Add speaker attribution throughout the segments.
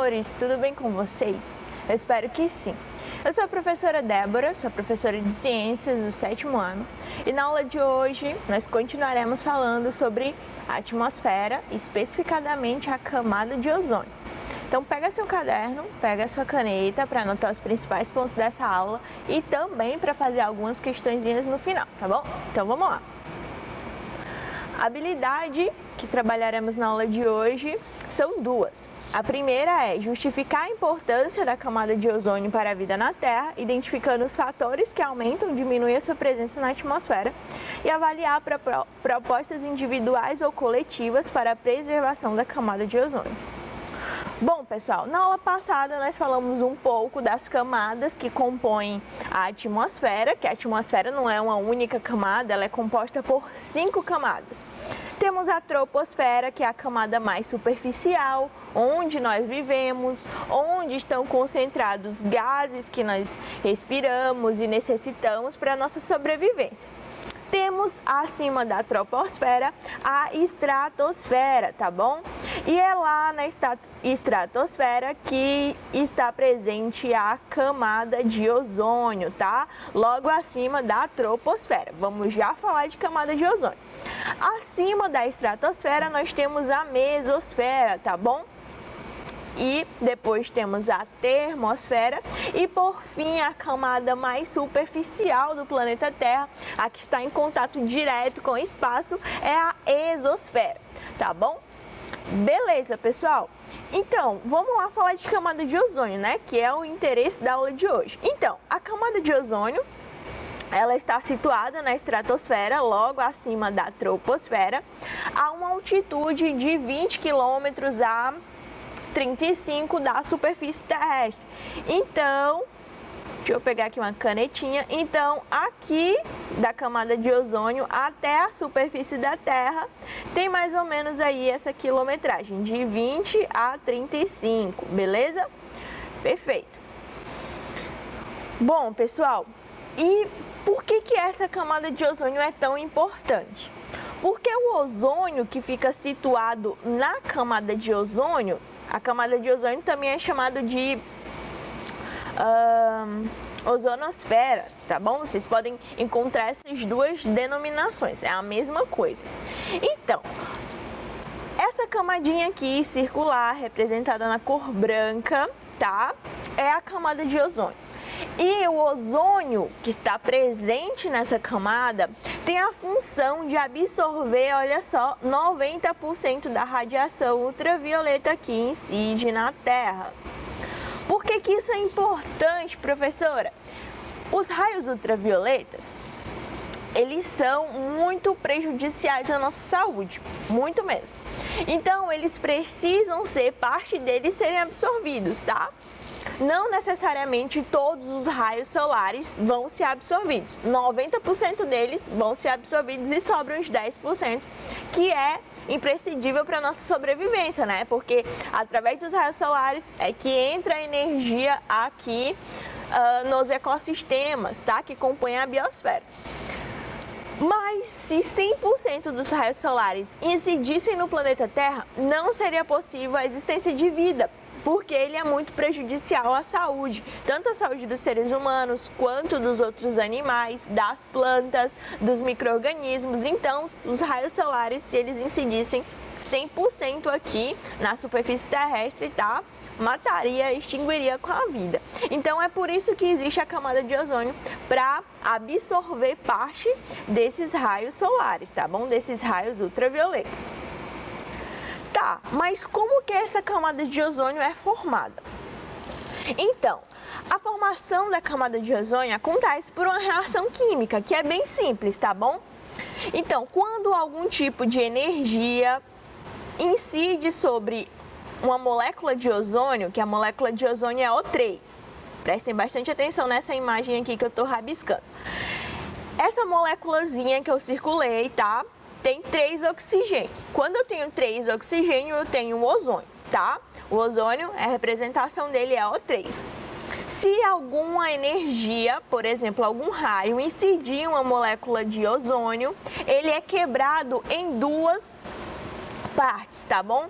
Speaker 1: professores, tudo bem com vocês? Eu espero que sim. Eu sou a professora Débora, sou professora de Ciências do 7º ano e na aula de hoje nós continuaremos falando sobre a atmosfera, especificadamente a camada de ozônio. Então pega seu caderno, pega sua caneta para anotar os principais pontos dessa aula e também para fazer algumas questõezinhas no final, tá bom? Então vamos lá! A habilidade que trabalharemos na aula de hoje são duas. A primeira é justificar a importância da camada de ozônio para a vida na Terra, identificando os fatores que aumentam ou diminuem a sua presença na atmosfera e avaliar propostas individuais ou coletivas para a preservação da camada de ozônio. Bom, pessoal, na aula passada nós falamos um pouco das camadas que compõem a atmosfera, que a atmosfera não é uma única camada, ela é composta por 5 camadas. Temos a troposfera, que é a camada mais superficial, onde nós vivemos, onde estão concentrados gases que nós respiramos e necessitamos para a nossa sobrevivência. Temos acima da troposfera a estratosfera, tá bom? E é lá na estratosfera que está presente a camada de ozônio, tá? Logo acima da troposfera. Vamos já falar de camada de ozônio. Acima da estratosfera nós temos a mesosfera, tá bom? E depois temos a termosfera e por fim a camada mais superficial do planeta Terra, a que está em contato direto com o espaço, é a exosfera, tá bom? Beleza, pessoal? Então, vamos lá falar de camada de ozônio, né? Que é o interesse da aula de hoje. Então, a camada de ozônio, ela está situada na estratosfera, logo acima da troposfera, a uma altitude de 20 km a 35 da superfície terrestre. Então, deixa eu pegar aqui uma canetinha. Então, aqui da camada de ozônio até a superfície da Terra tem mais ou menos aí essa quilometragem de 20 a 35, beleza? Perfeito. Bom, pessoal, e por que essa camada de ozônio é tão importante? Porque o ozônio que fica situado na camada de ozônio, a camada de ozônio também é chamada de ozonosfera, tá bom? Vocês podem encontrar essas duas denominações, é a mesma coisa. Então, essa camadinha aqui, circular, representada na cor branca, tá? É a camada de ozônio. E o ozônio que está presente nessa camada tem a função de absorver, olha só, 90% da radiação ultravioleta que incide na Terra. Por que isso é importante, professora? Os raios ultravioletas, eles são muito prejudiciais à nossa saúde, muito mesmo. Então, eles precisam ser, parte deles serem absorvidos, tá? Não necessariamente todos os raios solares vão ser absorvidos. 90% deles vão ser absorvidos e sobram os 10%, que é imprescindível para a nossa sobrevivência, né? Porque através dos raios solares é que entra a energia aqui nos ecossistemas, tá? Que compõem a biosfera. Mas se 100% dos raios solares incidissem no planeta Terra, não seria possível a existência de vida, porque ele é muito prejudicial à saúde, tanto à saúde dos seres humanos, quanto dos outros animais, das plantas, dos micro-organismos. Então, os raios solares, se eles incidissem 100% aqui na superfície terrestre, tá? Mataria, extinguiria com a vida. Então, é por isso que existe a camada de ozônio, para absorver parte desses raios solares, tá bom? Desses raios ultravioletas. Tá, mas como que essa camada de ozônio é formada? Então, a formação da camada de ozônio acontece por uma reação química, que é bem simples, tá bom? Então, quando algum tipo de energia incide sobre uma molécula de ozônio, que a molécula de ozônio é O3. Prestem bastante atenção nessa imagem aqui que eu estou rabiscando. Essa moléculazinha que eu circulei, tá? Tem 3 oxigênios. Quando eu tenho 3 oxigênios, eu tenho um ozônio, tá? O ozônio, a representação dele é O3. Se alguma energia, por exemplo, algum raio, incidir em uma molécula de ozônio, ele é quebrado em 2 partes, tá bom?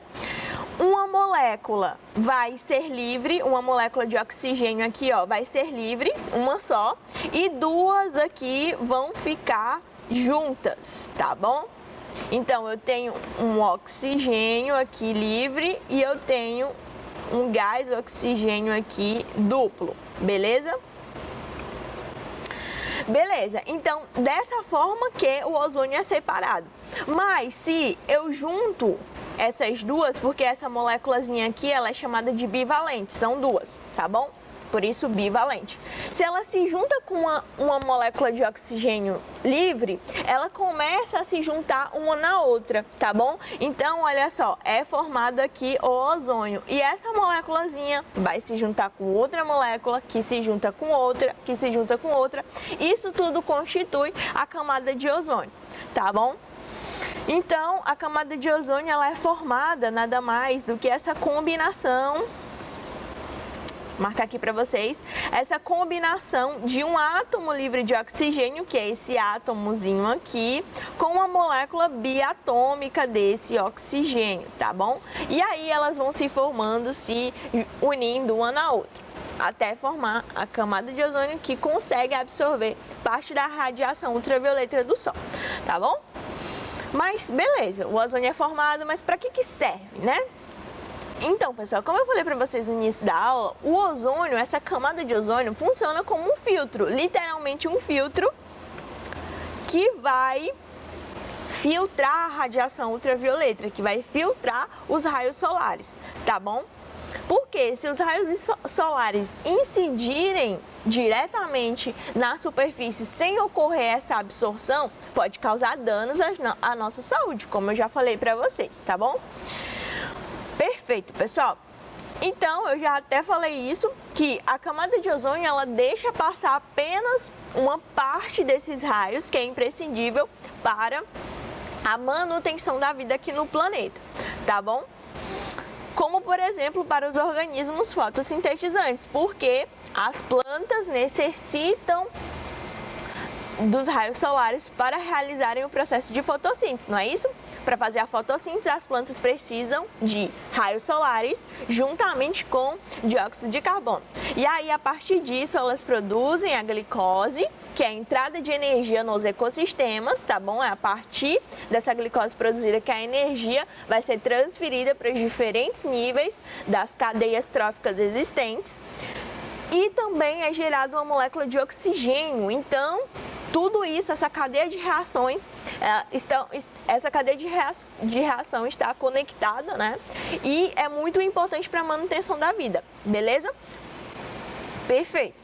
Speaker 1: uma molécula vai ser livre, uma molécula de oxigênio aqui, ó, vai ser livre, uma só, e duas aqui vão ficar juntas, tá bom? Então, eu tenho um oxigênio aqui livre e eu tenho um gás oxigênio aqui duplo, beleza? Beleza, então dessa forma que o ozônio é separado. Mas se eu junto essas duas, porque essa moléculazinha aqui ela é chamada de bivalente, são duas, tá bom? Por isso bivalente. Se ela se junta com uma molécula de oxigênio livre, ela começa a se juntar uma na outra, tá bom? Então, olha só, é formado aqui o ozônio. E essa moléculazinha vai se juntar com outra molécula, que se junta com outra, que se junta com outra. Isso tudo constitui a camada de ozônio, tá bom? Então, a camada de ozônio ela é formada nada mais do que essa combinação, marcar aqui para vocês, essa combinação de um átomo livre de oxigênio, que é esse átomozinho aqui, com uma molécula biatômica desse oxigênio, tá bom? E aí elas vão se formando, se unindo uma na outra, até formar a camada de ozônio que consegue absorver parte da radiação ultravioleta do Sol, tá bom? Mas beleza, o ozônio é formado, mas para que serve, né? Então, pessoal, como eu falei para vocês no início da aula, o ozônio, essa camada de ozônio, funciona como um filtro, literalmente um filtro que vai filtrar a radiação ultravioleta, que vai filtrar os raios solares, tá bom? Porque se os raios solares incidirem diretamente na superfície sem ocorrer essa absorção, pode causar danos à nossa saúde, como eu já falei para vocês, tá bom? Perfeito, pessoal. Então, eu já até falei isso, que a camada de ozônio, ela deixa passar apenas uma parte desses raios, que é imprescindível para a manutenção da vida aqui no planeta, tá bom? Como, por exemplo, para os organismos fotossintetizantes, porque as plantas necessitam dos raios solares para realizarem o processo de fotossíntese, não é isso? Para fazer a fotossíntese, as plantas precisam de raios solares juntamente com dióxido de carbono. E aí, a partir disso, elas produzem a glicose, que é a entrada de energia nos ecossistemas, tá bom? É a partir dessa glicose produzida que a energia vai ser transferida para os diferentes níveis das cadeias tróficas existentes. E também é gerada uma molécula de oxigênio. Então, tudo isso, essa cadeia de reações, essa cadeia de reação está conectada, né? E é muito importante para a manutenção da vida, beleza? Perfeito.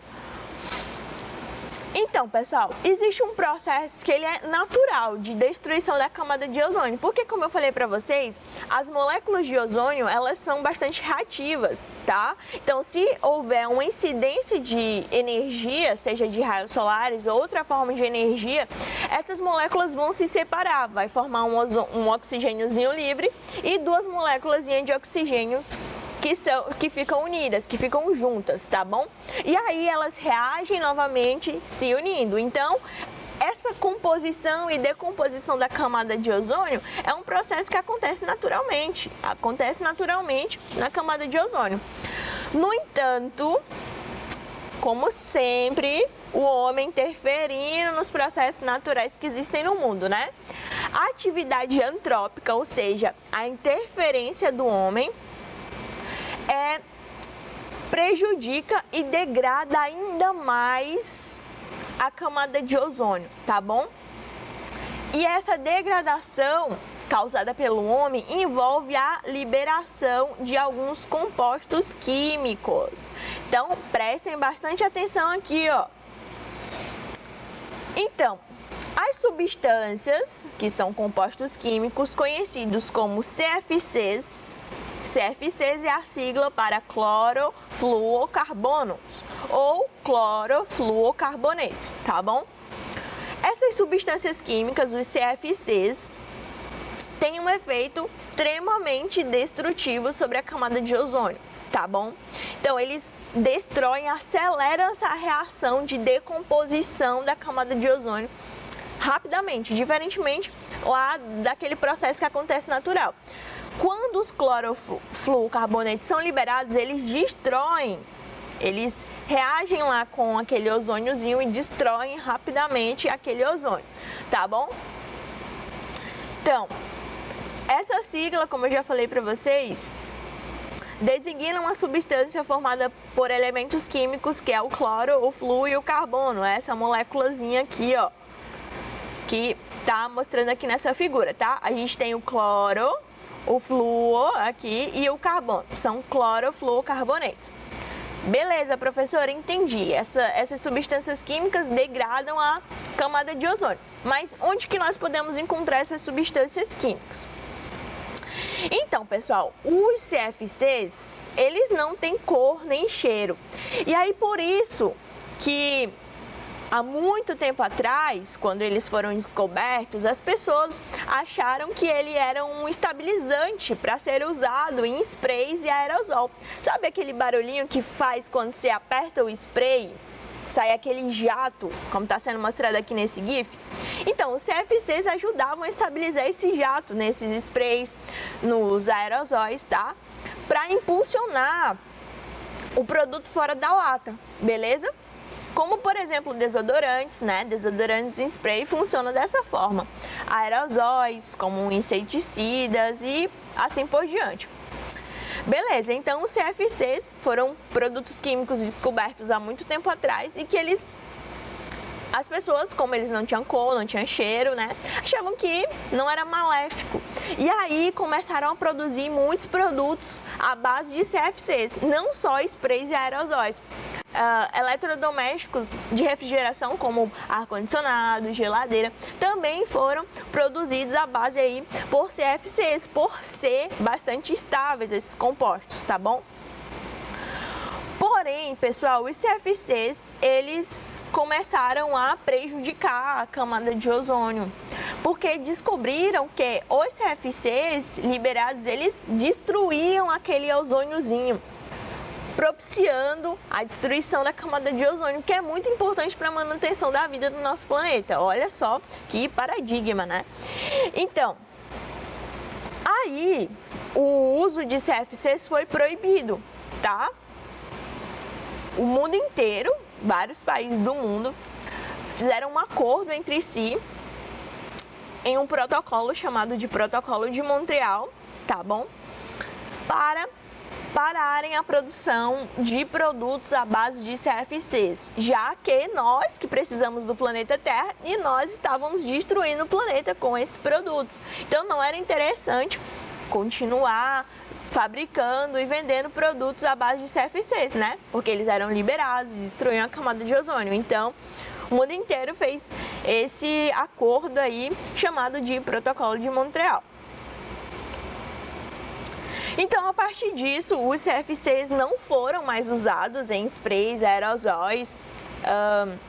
Speaker 1: Então, pessoal, existe um processo que ele é natural de destruição da camada de ozônio, porque, como eu falei para vocês, as moléculas de ozônio, elas são bastante reativas, tá? Então, se houver uma incidência de energia, seja de raios solares ou outra forma de energia, essas moléculas vão se separar, vai formar um oxigêniozinho livre e duas moléculas de oxigênio que ficam unidas, que ficam juntas, tá bom? E aí elas reagem novamente se unindo. Então, essa composição e decomposição da camada de ozônio é um processo que acontece naturalmente na camada de ozônio. No entanto, como sempre, o homem interferindo nos processos naturais que existem no mundo, né? A atividade antrópica, ou seja, a interferência do homem, prejudica e degrada ainda mais a camada de ozônio, tá bom? E essa degradação causada pelo homem envolve a liberação de alguns compostos químicos. Então, prestem bastante atenção aqui, ó. Então, as substâncias, que são compostos químicos conhecidos como CFCs é a sigla para clorofluorcarbonos ou clorofluorcarbonetos, tá bom? Essas substâncias químicas, os CFCs, têm um efeito extremamente destrutivo sobre a camada de ozônio, tá bom? Então, eles destroem, aceleram essa reação de decomposição da camada de ozônio rapidamente, diferentemente lá daquele processo que acontece natural. quando os clorofluorcarbonetos são liberados, eles destroem, eles reagem lá com aquele ozôniozinho e destroem rapidamente aquele ozônio, tá bom? Então, essa sigla, como eu já falei para vocês, designa uma substância formada por elementos químicos, que é o cloro, o flúor e o carbono, essa moléculazinha aqui, ó, que tá mostrando aqui nessa figura, tá? A gente tem o cloro, o flúor aqui e o carbono, são clorofluorcarbonetos. Beleza, professora, entendi. Essas substâncias químicas degradam a camada de ozônio. Mas onde que nós podemos encontrar essas substâncias químicas? Então, pessoal, os CFCs, eles não têm cor nem cheiro. E aí, por isso que há muito tempo atrás, quando eles foram descobertos, as pessoas acharam que ele era um estabilizante para ser usado em sprays e aerosol. Sabe aquele barulhinho que faz quando você aperta o spray? Sai aquele jato, como está sendo mostrado aqui nesse GIF. Então, os CFCs ajudavam a estabilizar esse jato nesses sprays, nos aerosóis, tá? Para impulsionar o produto fora da lata, beleza? Como, por exemplo, desodorantes, né? Desodorantes em spray funcionam dessa forma. Aerosóis, como inseticidas e assim por diante. Beleza, então os CFCs foram produtos químicos descobertos há muito tempo atrás e que as pessoas, como eles não tinham cor, não tinham cheiro, né, achavam que não era maléfico. E aí começaram a produzir muitos produtos à base de CFCs, não só sprays e aerosóis. Eletrodomésticos de refrigeração, como ar-condicionado, geladeira, também foram produzidos à base aí por CFCs, por ser bastante estáveis esses compostos, tá bom? Porém, pessoal, os CFCs, eles começaram a prejudicar a camada de ozônio, porque descobriram que os CFCs liberados, eles destruíam aquele ozôniozinho, propiciando a destruição da camada de ozônio, que é muito importante para a manutenção da vida do nosso planeta. Olha só que paradigma, né? Então, aí o uso de CFCs foi proibido, tá? O mundo inteiro, vários países do mundo, fizeram um acordo entre si em um protocolo chamado de Protocolo de Montreal, tá bom? Para pararem a produção de produtos à base de CFCs, já que nós que precisamos do planeta Terra e nós estávamos destruindo o planeta com esses produtos. Então não era interessante continuar fabricando e vendendo produtos à base de CFCs, né? Porque eles eram liberados e destruíam a camada de ozônio. Então, o mundo inteiro fez esse acordo aí chamado de Protocolo de Montreal. Então, a partir disso, os CFCs não foram mais usados em sprays, aerosóis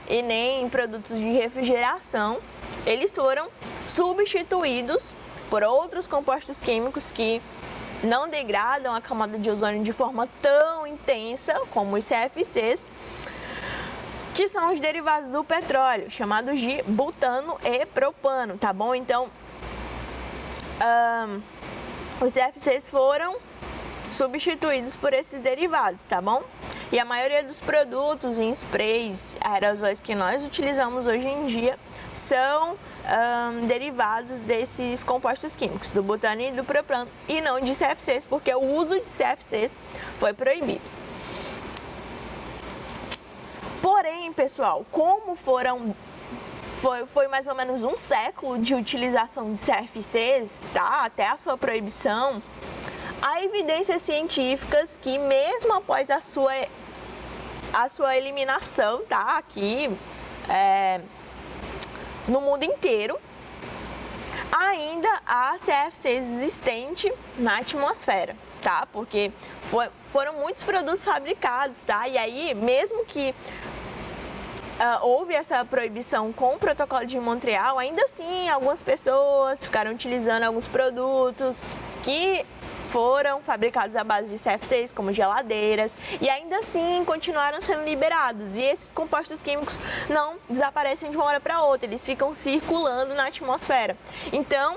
Speaker 1: e nem em produtos de refrigeração. Eles foram substituídos por outros compostos químicos que não degradam a camada de ozônio de forma tão intensa como os CFCs, que são os derivados do petróleo, chamados de butano e propano, tá bom? Então, os CFCs foram substituídos por esses derivados, tá bom? E a maioria dos produtos em sprays, aerosóis que nós utilizamos hoje em dia são derivados desses compostos químicos, do butano e do propano, e não de CFCs, porque o uso de CFCs foi proibido. Porém, pessoal, como foi mais ou menos um século de utilização de CFCs, tá? Até a sua proibição, há evidências científicas que mesmo após a sua eliminação, tá? Aqui no mundo inteiro, ainda há CFCs existentes na atmosfera, tá? Porque foram muitos produtos fabricados, tá? E aí, mesmo que houve essa proibição com o Protocolo de Montreal, ainda assim algumas pessoas ficaram utilizando alguns produtos que foram fabricados à base de CFCs, como geladeiras, e ainda assim continuaram sendo liberados. E esses compostos químicos não desaparecem de uma hora para outra, eles ficam circulando na atmosfera. Então,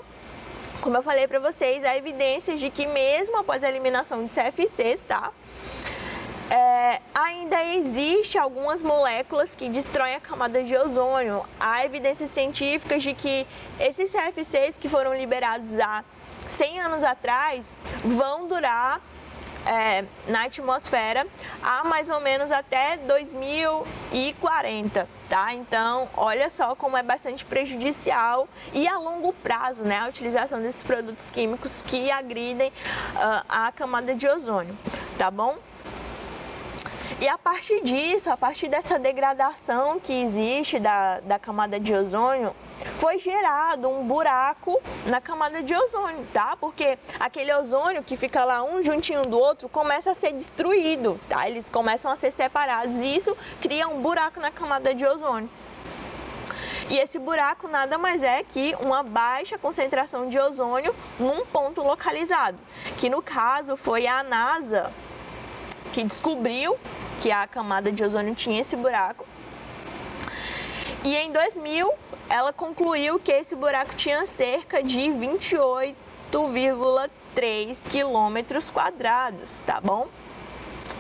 Speaker 1: como eu falei para vocês, há evidências de que mesmo após a eliminação de CFCs, tá? Ainda existe algumas moléculas que destroem a camada de ozônio. Há evidências científicas de que esses CFCs que foram liberados há 100 anos atrás vão durar na atmosfera há mais ou menos até 2040, tá? Então, olha só como é bastante prejudicial e a longo prazo, né, a utilização desses produtos químicos que agridem a camada de ozônio, tá bom? E a partir disso, a partir dessa degradação que existe da camada de ozônio, foi gerado um buraco na camada de ozônio, tá? Porque aquele ozônio que fica lá um juntinho do outro começa a ser destruído, tá? Eles começam a ser separados e isso cria um buraco na camada de ozônio. E esse buraco nada mais é que uma baixa concentração de ozônio num ponto localizado, que no caso foi a NASA que descobriu que a camada de ozônio tinha esse buraco. E em 2000, ela concluiu que esse buraco tinha cerca de 28,3 quilômetros quadrados, tá bom?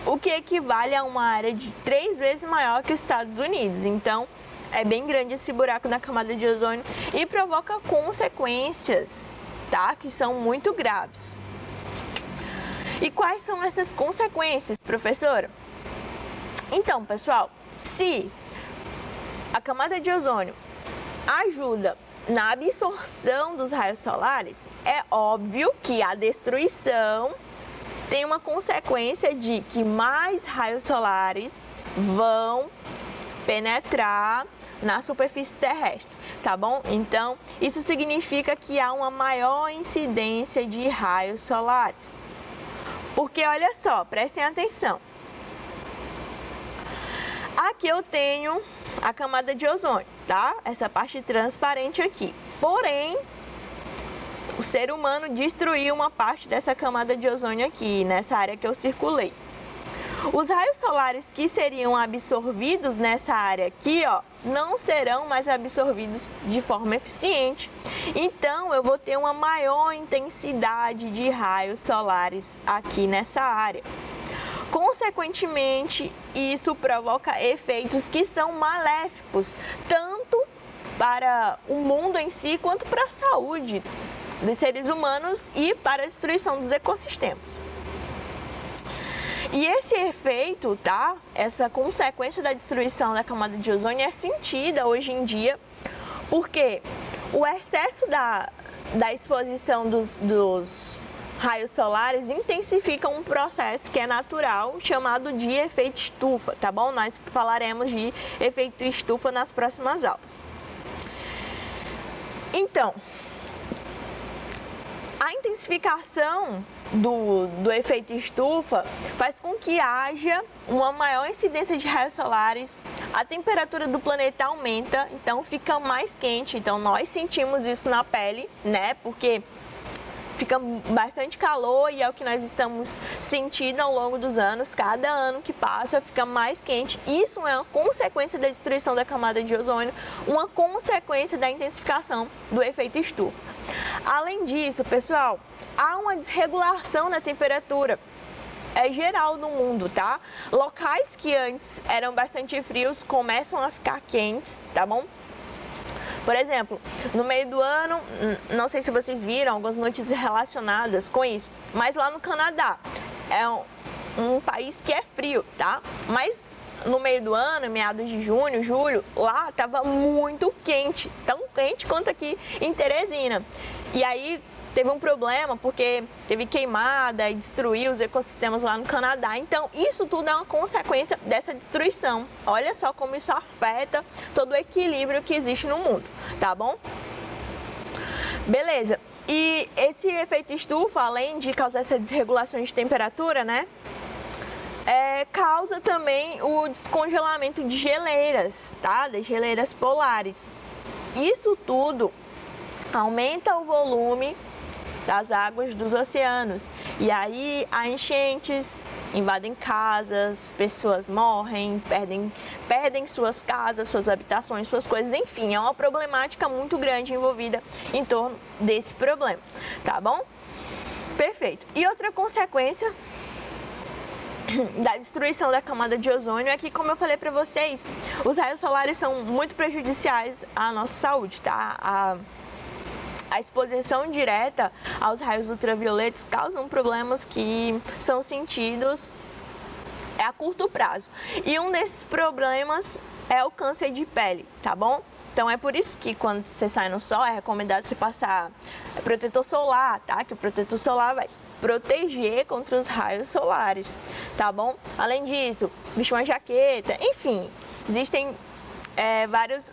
Speaker 1: O que equivale a uma área de 3 vezes maior que os Estados Unidos. Então, é bem grande esse buraco na camada de ozônio e provoca consequências, tá? Que são muito graves. E quais são essas consequências, professora? Então, pessoal, se a camada de ozônio ajuda na absorção dos raios solares, é óbvio que a destruição tem uma consequência de que mais raios solares vão penetrar na superfície terrestre, tá bom? Então, isso significa que há uma maior incidência de raios solares. Porque, olha só, prestem atenção. Aqui eu tenho a camada de ozônio, tá? Essa parte transparente aqui. Porém, o ser humano destruiu uma parte dessa camada de ozônio aqui, nessa área que eu circulei. Os raios solares que seriam absorvidos nessa área aqui, ó, não serão mais absorvidos de forma eficiente. Então, eu vou ter uma maior intensidade de raios solares aqui nessa área. Consequentemente, isso provoca efeitos que são maléficos, tanto para o mundo em si, quanto para a saúde dos seres humanos e para a destruição dos ecossistemas. E esse efeito, tá? Essa consequência da destruição da camada de ozônio é sentida hoje em dia, porque o excesso da exposição dos raios solares intensifica um processo que é natural, chamado de efeito estufa, tá bom? Nós falaremos de efeito estufa nas próximas aulas. Então, a intensificação do efeito estufa faz com que haja uma maior incidência de raios solares, a temperatura do planeta aumenta, então fica mais quente. Então nós sentimos isso na pele, né? Porque fica bastante calor e é o que nós estamos sentindo ao longo dos anos. Cada ano que passa fica mais quente. Isso é uma consequência da destruição da camada de ozônio, uma consequência da intensificação do efeito estufa. Além disso, pessoal, há uma desregulação na temperatura. É geral no mundo, tá? Locais que antes eram bastante frios começam a ficar quentes, tá bom? Por exemplo, no meio do ano, não sei se vocês viram algumas notícias relacionadas com isso, mas lá no Canadá é um país que é frio, tá? Mas no meio do ano, em meados de junho, julho, lá estava muito quente, tão quente quanto aqui em Teresina. E aí teve um problema porque teve queimada e destruiu os ecossistemas lá no Canadá. Então, isso tudo é uma consequência dessa destruição. Olha só como isso afeta todo o equilíbrio que existe no mundo, tá bom? Beleza. E esse efeito estufa, além de causar essa desregulação de temperatura, né? Causa também o descongelamento de geleiras, tá? Das geleiras polares. Isso tudo aumenta o volume das águas dos oceanos. E aí há enchentes, invadem casas, pessoas morrem, perdem suas casas, suas habitações, suas coisas, enfim, é uma problemática muito grande envolvida em torno desse problema, tá bom? Perfeito. E outra consequência da destruição da camada de ozônio é que, como eu falei para vocês, os raios solares são muito prejudiciais à nossa saúde, tá? A exposição direta aos raios ultravioletas causam problemas que são sentidos a curto prazo. E um desses problemas é o câncer de pele, tá bom? Então é por isso que quando você sai no sol é recomendado você passar protetor solar, tá? Que o protetor solar vai proteger contra os raios solares, tá bom? Além disso, vestir uma jaqueta, enfim, existem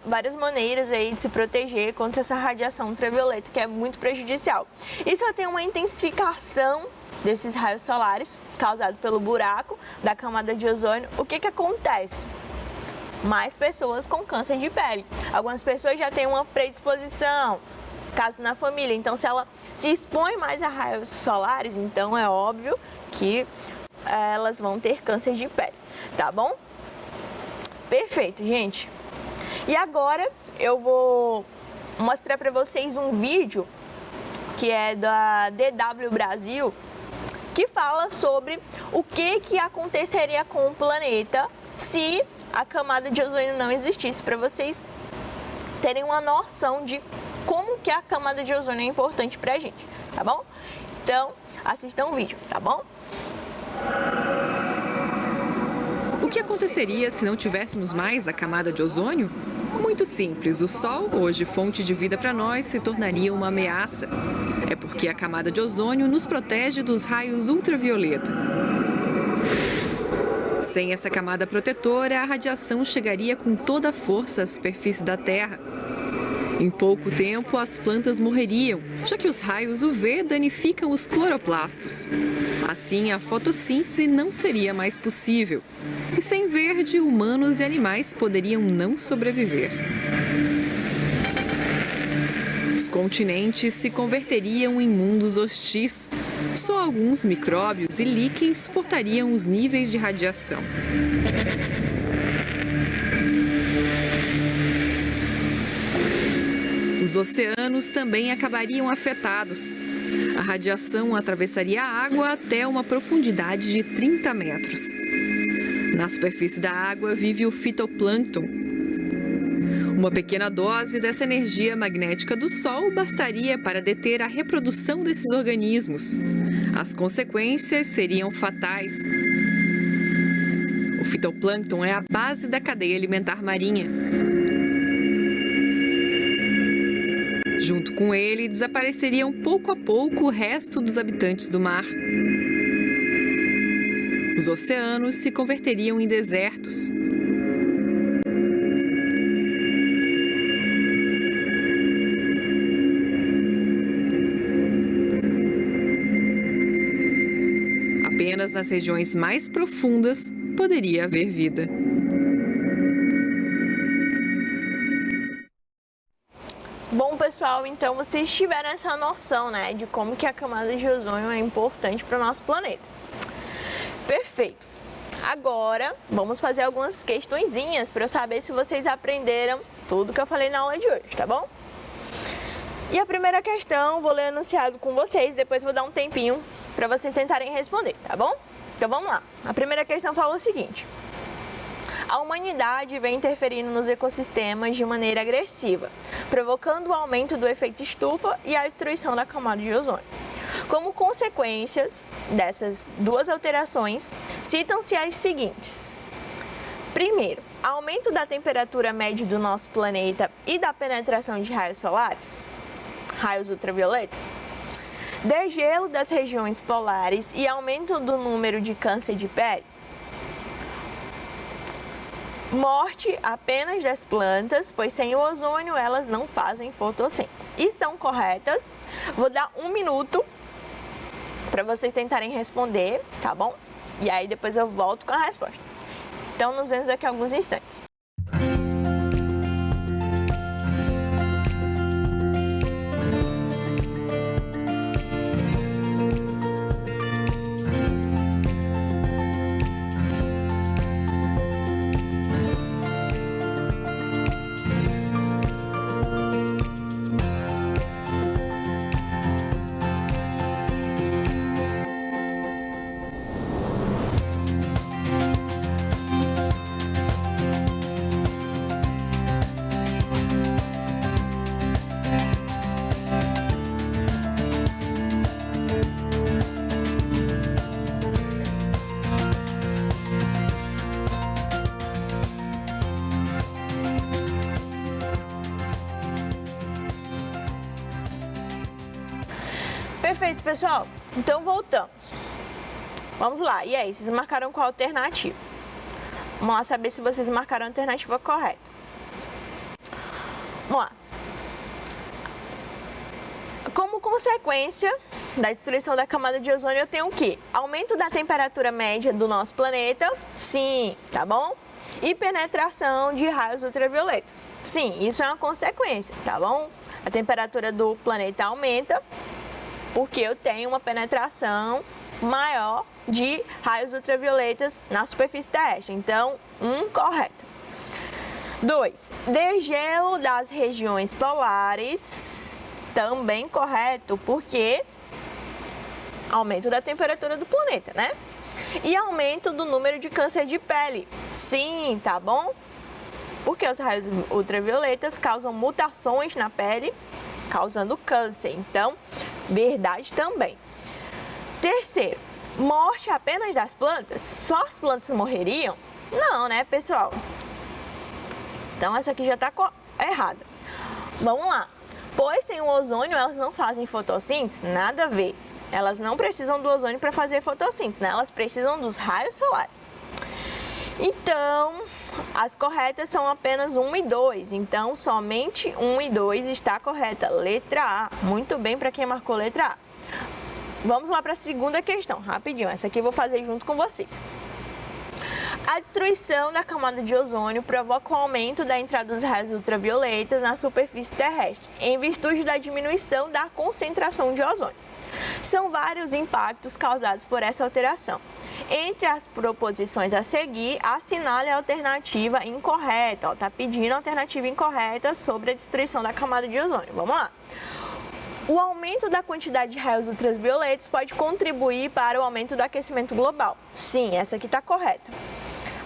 Speaker 1: várias maneiras aí de se proteger contra essa radiação ultravioleta, que é muito prejudicial. E só tem uma intensificação desses raios solares causado pelo buraco da camada de ozônio. O que acontece? Mais pessoas com câncer de pele. Algumas pessoas já têm uma predisposição, caso na família. Então, se ela se expõe mais a raios solares, então é óbvio que elas vão ter câncer de pele, tá bom? Perfeito, gente. E agora eu vou mostrar para vocês um vídeo que é da DW Brasil, que fala sobre o que aconteceria com o planeta se a camada de ozônio não existisse, para vocês terem uma noção de como que a camada de ozônio é importante para a gente, tá bom? Então, assistam o vídeo, tá bom?
Speaker 2: O que aconteceria se não tivéssemos mais a camada de ozônio? Muito simples, o Sol, hoje fonte de vida para nós, se tornaria uma ameaça. É porque a camada de ozônio nos protege dos raios ultravioleta. Sem essa camada protetora, a radiação chegaria com toda a força à superfície da Terra. Em pouco tempo, as plantas morreriam, já que os raios UV danificam os cloroplastos. Assim, a fotossíntese não seria mais possível. E sem verde, humanos e animais poderiam não sobreviver. Os continentes se converteriam em mundos hostis. Só alguns micróbios e líquens suportariam os níveis de radiação. Os oceanos também acabariam afetados. A radiação atravessaria a água até uma profundidade de 30 metros. Na superfície da água vive o fitoplâncton. Uma pequena dose dessa energia magnética do Sol bastaria para deter a reprodução desses organismos. As consequências seriam fatais. O fitoplâncton é a base da cadeia alimentar marinha. Junto com ele, desapareceriam pouco a pouco o resto dos habitantes do mar. Os oceanos se converteriam em desertos. Apenas nas regiões mais profundas poderia haver vida.
Speaker 1: Bom, pessoal, então vocês tiveram essa noção, né, de como que a camada de ozônio é importante para o nosso planeta. Perfeito. Agora, vamos fazer algumas questõezinhas para eu saber se vocês aprenderam tudo que eu falei na aula de hoje, tá bom? E a primeira questão, vou ler enunciado com vocês, depois vou dar um tempinho para vocês tentarem responder, tá bom? Então vamos lá. A primeira questão fala o seguinte: a humanidade vem interferindo nos ecossistemas de maneira agressiva, provocando o aumento do efeito estufa e a destruição da camada de ozônio. Como consequências dessas duas alterações, citam-se as seguintes. Primeiro, aumento da temperatura média do nosso planeta e da penetração de raios solares, raios ultravioletas, degelo das regiões polares e aumento do número de câncer de pele, morte apenas das plantas, pois sem o ozônio elas não fazem fotossíntese. Estão corretas? Vou dar um minuto para vocês tentarem responder, tá bom? E aí depois eu volto com a resposta. Então nos vemos daqui a alguns instantes. Perfeito, pessoal. Então, voltamos. Vamos lá. E aí, vocês marcaram qual alternativa? Vamos lá saber se vocês marcaram a alternativa correta. Vamos lá. Como consequência da destruição da camada de ozônio, eu tenho o quê? Aumento da temperatura média do nosso planeta, sim, tá bom? E penetração de raios ultravioletas. Sim, isso é uma consequência, tá bom? A temperatura do planeta aumenta porque eu tenho uma penetração maior de raios ultravioletas na superfície terrestre. Então, correto. 2. Degelo das regiões polares, também correto, porque aumento da temperatura do planeta, né? E aumento do número de câncer de pele. Sim, tá bom? Porque os raios ultravioletas causam mutações na pele, causando câncer. Então, verdade também. Terceiro, morte apenas das plantas? Só as plantas morreriam? Não, né, pessoal? Então, essa aqui já está errada. Vamos lá. Pois sem o ozônio, elas não fazem fotossíntese? Nada a ver. Elas não precisam do ozônio para fazer fotossíntese, né? Elas precisam dos raios solares. Então, as corretas são apenas 1 e 2. Então, somente 1 e 2 está correta. Letra A. Muito bem para quem marcou letra A. Vamos lá para a segunda questão, rapidinho. Essa aqui eu vou fazer junto com vocês. A destruição da camada de ozônio provoca o aumento da entrada dos raios ultravioletas na superfície terrestre, em virtude da diminuição da concentração de ozônio. São vários impactos causados por essa alteração. Entre as proposições a seguir, assinale a alternativa incorreta. Está pedindo a alternativa incorreta sobre a destruição da camada de ozônio. Vamos lá. O aumento da quantidade de raios ultravioletas pode contribuir para o aumento do aquecimento global. Sim, essa aqui está correta.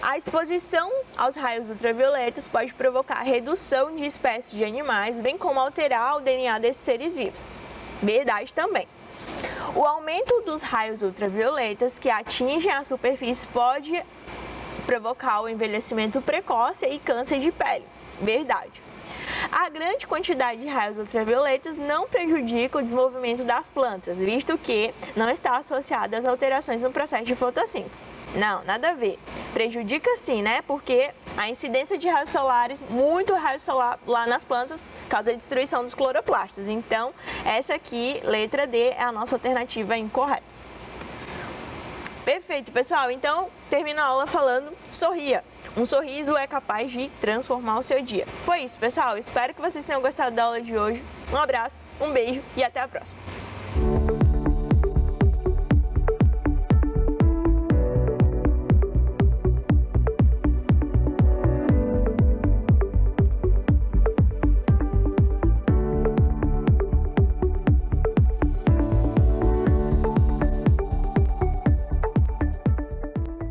Speaker 1: A exposição aos raios ultravioletas pode provocar a redução de espécies de animais, bem como alterar o DNA desses seres vivos. Verdade também. O aumento dos raios ultravioletas que atingem a superfície pode provocar o envelhecimento precoce e câncer de pele. Verdade. A grande quantidade de raios ultravioletas não prejudica o desenvolvimento das plantas, visto que não está associada às alterações no processo de fotossíntese. Não, nada a ver. Prejudica sim, né? Porque a incidência de raios solares, muito raio solar lá nas plantas, causa a destruição dos cloroplastos. Então, essa aqui, letra D, é a nossa alternativa incorreta. Perfeito, pessoal. Então, termino a aula falando, sorria. Um sorriso é capaz de transformar o seu dia. Foi isso, pessoal. Espero que vocês tenham gostado da aula de hoje. Um abraço, um beijo e até a próxima.